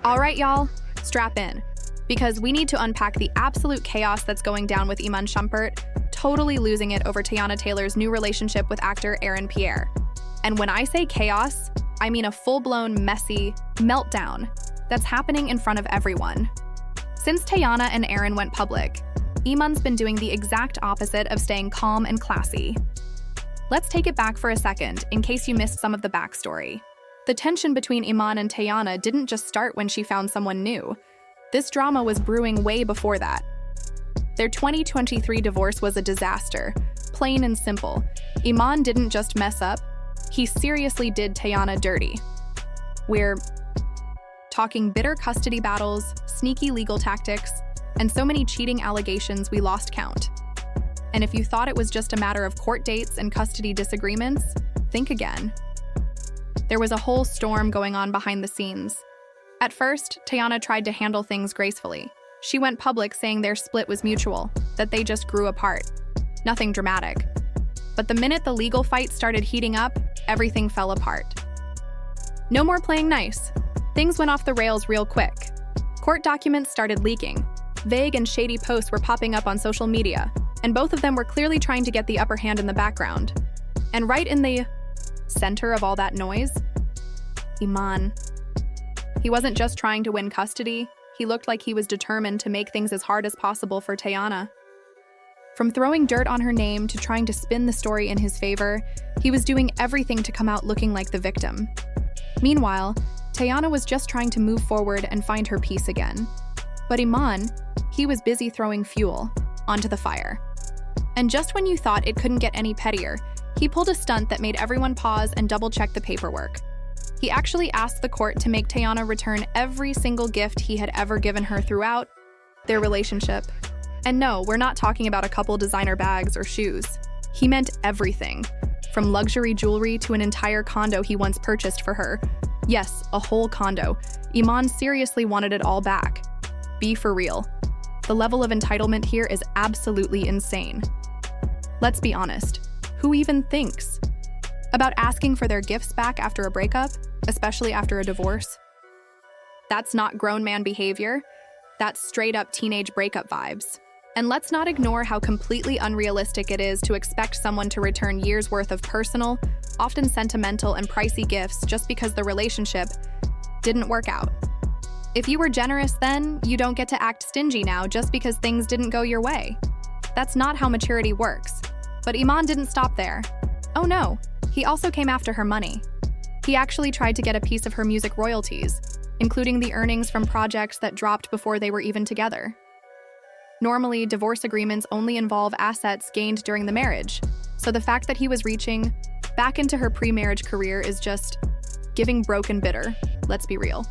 All right, y'all, strap in, because we need to unpack the absolute chaos that's going down with Iman Shumpert, totally losing it over Teyana Taylor's new relationship with actor Aaron Pierre. And when I say chaos, I mean a full-blown, messy meltdown that's happening in front of everyone. Since Teyana and Aaron went public, Iman's been doing the exact opposite of staying calm and classy. Let's take it back for a second, in case you missed some of the backstory. The tension between Iman and Teyana didn't just start when she found someone new. This drama was brewing way before that. Their 2023 divorce was a disaster, plain and simple. Iman didn't just mess up, he seriously did Teyana dirty. We're talking bitter custody battles, sneaky legal tactics, and so many cheating allegations we lost count. And if you thought it was just a matter of court dates and custody disagreements, think again. There was a whole storm going on behind the scenes. At first, Teyana tried to handle things gracefully. She went public saying their split was mutual, that they just grew apart. Nothing dramatic. But the minute the legal fight started heating up, everything fell apart. No more playing nice. Things went off the rails real quick. Court documents started leaking. Vague and shady posts were popping up on social media, and both of them were clearly trying to get the upper hand in the background. And right in the center of all that noise, Iman. He wasn't just trying to win custody, he looked like he was determined to make things as hard as possible for Teyana. From throwing dirt on her name to trying to spin the story in his favor, he was doing everything to come out looking like the victim. Meanwhile, Teyana was just trying to move forward and find her peace again. But Iman, he was busy throwing fuel onto the fire. And just when you thought it couldn't get any pettier, he pulled a stunt that made everyone pause and double-check the paperwork. He actually asked the court to make Teyana return every single gift he had ever given her throughout their relationship. And no, we're not talking about a couple designer bags or shoes. He meant everything, from luxury jewelry to an entire condo he once purchased for her. Yes, a whole condo. Iman seriously wanted it all back. Be for real. The level of entitlement here is absolutely insane. Let's be honest. Who even thinks about asking for their gifts back after a breakup, especially after a divorce? That's not grown man behavior. That's straight up teenage breakup vibes. And let's not ignore how completely unrealistic it is to expect someone to return years' worth of personal, often sentimental and pricey gifts just because the relationship didn't work out. If you were generous then, you don't get to act stingy now just because things didn't go your way. That's not how maturity works. But Iman didn't stop there. Oh no, he also came after her money. He actually tried to get a piece of her music royalties, including the earnings from projects that dropped before they were even together. Normally, divorce agreements only involve assets gained during the marriage, so the fact that he was reaching back into her pre-marriage career is just giving broken bitter, let's be real.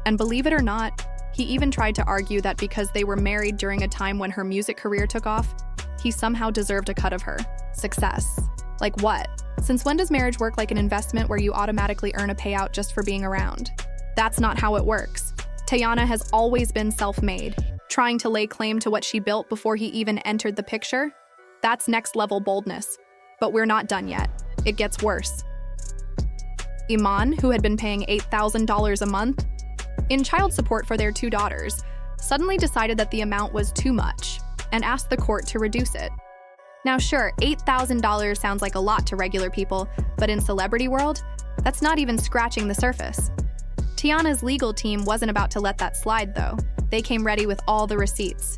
And believe it or not, he even tried to argue that because they were married during a time when her music career took off, he somehow deserved a cut of her success. Like what? Since when does marriage work like an investment where you automatically earn a payout just for being around? That's not how it works. Teyana has always been self-made, trying to lay claim to what she built before he even entered the picture. That's next-level boldness. But we're not done yet. It gets worse. Iman, who had been paying $8,000 a month in child support for their 2 daughters, suddenly decided that the amount was too much and asked the court to reduce it. Now sure, $8,000 sounds like a lot to regular people, but in celebrity world, that's not even scratching the surface. Teyana's legal team wasn't about to let that slide though. They came ready with all the receipts.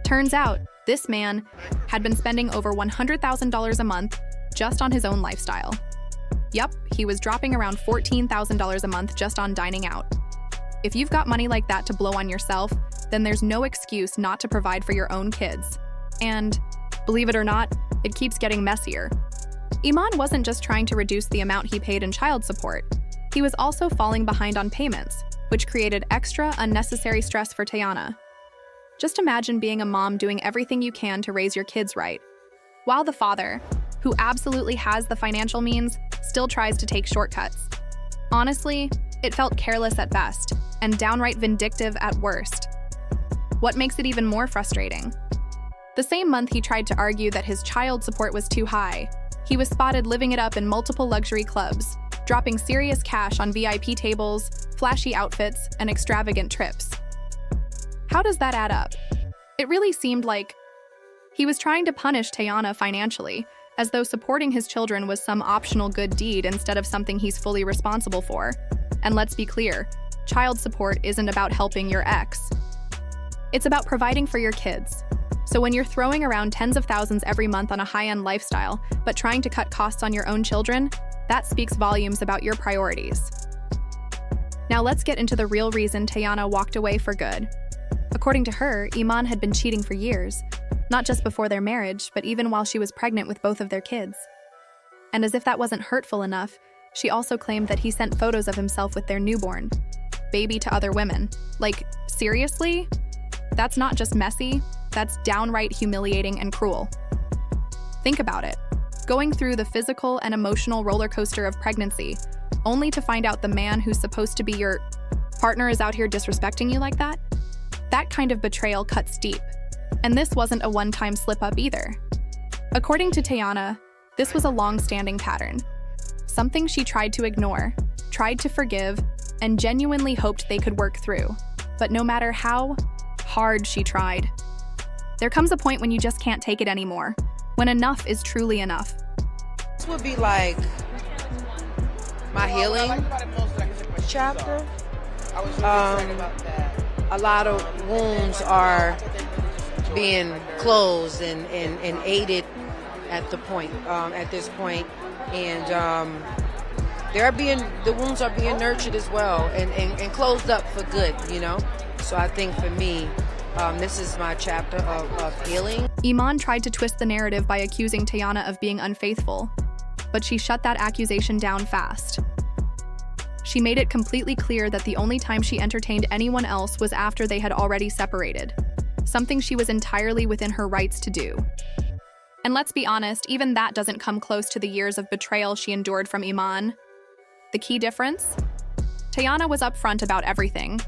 Turns out, this man had been spending over $100,000 a month just on his own lifestyle. Yup, he was dropping around $14,000 a month just on dining out. If you've got money like that to blow on yourself, then there's no excuse not to provide for your own kids. And believe it or not, it keeps getting messier. Iman wasn't just trying to reduce the amount he paid in child support. He was also falling behind on payments, which created extra, unnecessary stress for Teyana. Just imagine being a mom doing everything you can to raise your kids right, while the father, who absolutely has the financial means, still tries to take shortcuts. Honestly, it felt careless at best, and downright vindictive at worst. What makes it even more frustrating? The same month he tried to argue that his child support was too high, he was spotted living it up in multiple luxury clubs, dropping serious cash on VIP tables, flashy outfits, and extravagant trips. How does that add up? It really seemed like he was trying to punish Teyana financially, as though supporting his children was some optional good deed instead of something he's fully responsible for. And let's be clear, child support isn't about helping your ex. It's about providing for your kids. So when you're throwing around tens of thousands every month on a high-end lifestyle, but trying to cut costs on your own children, that speaks volumes about your priorities. Now let's get into the real reason Teyana walked away for good. According to her, Iman had been cheating for years, not just before their marriage, but even while she was pregnant with both of their kids. And as if that wasn't hurtful enough, she also claimed that he sent photos of himself with their newborn baby to other women. Like, seriously? That's not just messy, that's downright humiliating and cruel. Think about it. Going through the physical and emotional roller coaster of pregnancy, only to find out the man who's supposed to be your partner is out here disrespecting you like that? That kind of betrayal cuts deep. And this wasn't a one-time slip-up either. According to Teyana, this was a long-standing pattern. Something she tried to ignore, tried to forgive, and genuinely hoped they could work through. But no matter how hard she tried, there comes a point when you just can't take it anymore, when enough is truly enough. This would be like my healing chapter. A lot of wounds are being closed and aided at this point, and the wounds are being nurtured as well and closed up for good, you know. So I think for me, this is my chapter of healing. Iman tried to twist the narrative by accusing Teyana of being unfaithful, but she shut that accusation down fast. She made it completely clear that the only time she entertained anyone else was after they had already separated, something she was entirely within her rights to do. And let's be honest, even that doesn't come close to the years of betrayal she endured from Iman. The key difference? Teyana was upfront about everything.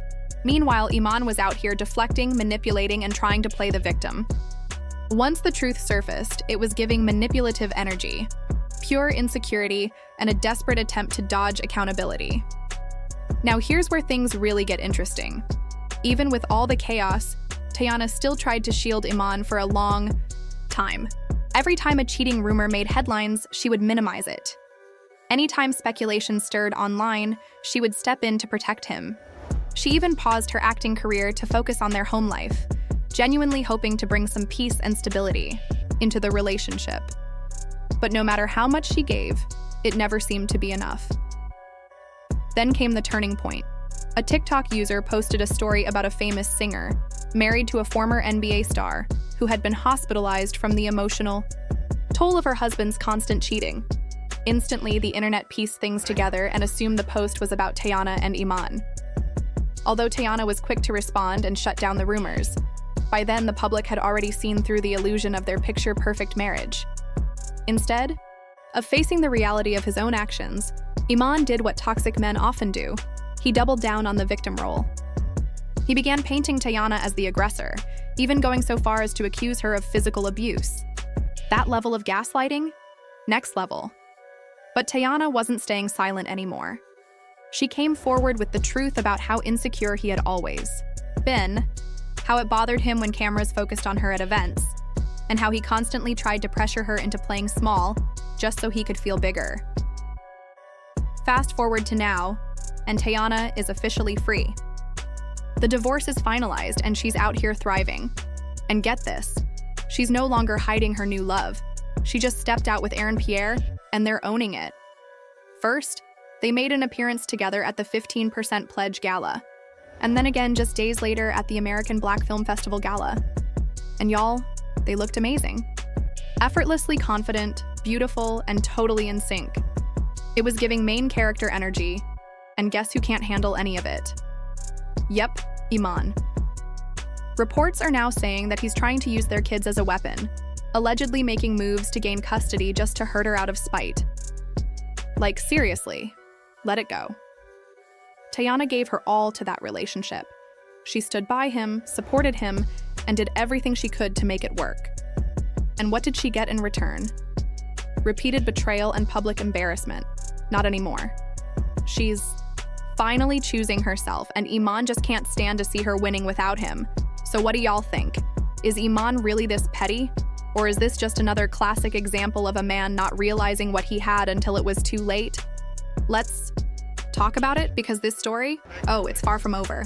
Meanwhile, Iman was out here deflecting, manipulating, and trying to play the victim. Once the truth surfaced, it was giving manipulative energy, pure insecurity, and a desperate attempt to dodge accountability. Now here's where things really get interesting. Even with all the chaos, Teyana still tried to shield Iman for a long time. Every time a cheating rumor made headlines, she would minimize it. Anytime speculation stirred online, she would step in to protect him. She even paused her acting career to focus on their home life, genuinely hoping to bring some peace and stability into the relationship. But no matter how much she gave, it never seemed to be enough. Then came the turning point. A TikTok user posted a story about a famous singer, married to a former NBA star, who had been hospitalized from the emotional toll of her husband's constant cheating. Instantly, the internet pieced things together and assumed the post was about Teyana and Iman. Although Teyana was quick to respond and shut down the rumors, by then the public had already seen through the illusion of their picture-perfect marriage. Instead of facing the reality of his own actions, Iman did what toxic men often do. He doubled down on the victim role. He began painting Teyana as the aggressor, even going so far as to accuse her of physical abuse. That level of gaslighting? Next level. But Teyana wasn't staying silent anymore. She came forward with the truth about how insecure he had always been, how it bothered him when cameras focused on her at events, and how he constantly tried to pressure her into playing small just so he could feel bigger. Fast forward to now, and Teyana is officially free. The divorce is finalized and she's out here thriving. And get this, she's no longer hiding her new love. She just stepped out with Aaron Pierre and they're owning it. First, they made an appearance together at the 15% Pledge Gala, and then again just days later at the American Black Film Festival Gala. And y'all, they looked amazing. Effortlessly confident, beautiful, and totally in sync. It was giving main character energy, and guess who can't handle any of it? Yep, Iman. Reports are now saying that he's trying to use their kids as a weapon, allegedly making moves to gain custody just to hurt her out of spite. Like, seriously, let it go. Teyana gave her all to that relationship. She stood by him, supported him, and did everything she could to make it work. And what did she get in return? Repeated betrayal and public embarrassment. Not anymore. She's finally choosing herself, and Iman just can't stand to see her winning without him. So what do y'all think? Is Iman really this petty? Or is this just another classic example of a man not realizing what he had until it was too late? Let's talk about it, because this story, oh, it's far from over.